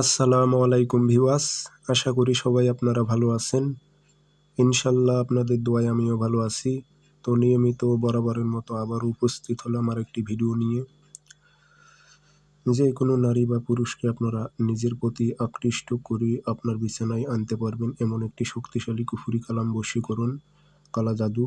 আসসালামু আলাইকুম ভিউয়ার্স, আশা করি সবাই আপনারা ভালো আছেন। ইনশাল্লাহ আপনাদের দোয়ায় আমিও ভালো আছি। তো নিয়মিত বরাবরের মতো আবার উপস্থিত হলাম আর একটি ভিডিও নিয়ে। যে কোনো নারী বা পুরুষকে আপনারা নিজের প্রতি আকৃষ্ট করে আপনার বিছানায় আনতে পারবেন এমন একটি শক্তিশালী কুফরি কালাম বশীকরণ কালা জাদু।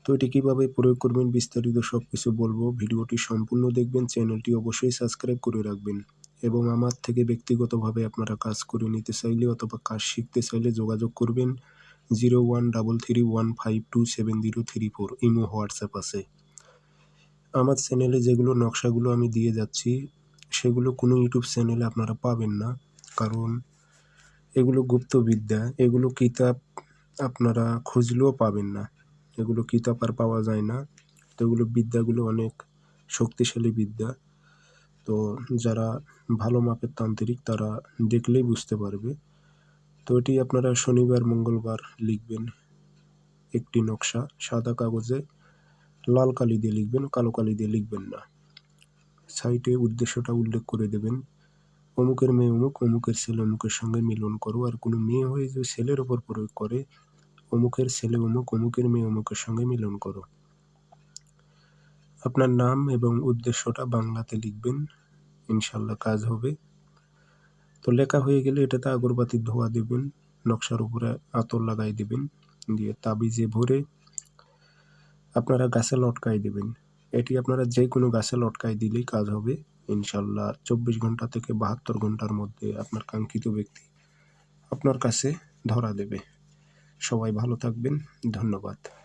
তো এটি কীভাবে প্রয়োগ করবেন বিস্তারিত সব কিছু বলবো। ভিডিওটি সম্পূর্ণ দেখবেন, চ্যানেলটি অবশ্যই সাবস্ক্রাইব করে রাখবেন এবং আমার থেকে ব্যক্তিগতভাবে আপনারা কাজ করে নিতে চাইলে অথবা কাজ শিখতে চাইলে যোগাযোগ করবেন 0133152703 ইমো হোয়াটসঅ্যাপ আছে। আমার চ্যানেলে যেগুলো নকশাগুলো আমি দিয়ে যাচ্ছি সেগুলো কোনো ইউটিউব চ্যানেলে আপনারা পাবেন না, কারণ এগুলো গুপ্তবিদ্যা। এগুলো কিতাব আপনারা খুঁজলেও পাবেন না, এগুলো কিতাব আর পাওয়া যায় না। তো এগুলো বিদ্যাগুলো অনেক শক্তিশালী বিদ্যা। তো যারা ভালো মাপের তান্ত্রিক তারা দেখলেই বুঝতে পারবে। তো এটি আপনারা শনিবার মঙ্গলবার লিখবেন একটি নকশা সাদা কাগজে, লাল কালি দিয়ে লিখবেন, কালো কালি দিয়ে লিখবেন না। সাইটে উদ্দেশ্যটা উল্লেখ করে দেবেন, অমুকের মেয়ে অমুক, অমুকের ছেলে অমুকের সঙ্গে মিলন করো। আর কোনো মেয়ে হয়ে যে ছেলের ওপর প্রয়োগ করে, অমুকের ছেলে অমুক, অমুকের মেয়ে অমুকের সঙ্গে মিলন করো। আপনার নাম এবং উদ্দেশ্যটা বাংলাতে লিখবেন, ইনশাল্লাহ কাজ হবে। তো লেখা হয়ে গেলে এটাতে আগরবাতির ধোঁয়া দেবেন, নকশার উপরে আতর লাগাই দেবেন, দিয়ে তাবিজে ভরে আপনারা গাছে লটকাই দেবেন। এটি আপনারা যে কোনো গাছে লটকাই দিলেই কাজ হবে ইনশাল্লাহ। 24 ঘন্টা থেকে 72 ঘন্টার মধ্যে আপনার কাঙ্ক্ষিত ব্যক্তি আপনার কাছে ধরা দেবে। সবাই ভালো থাকবেন, ধন্যবাদ।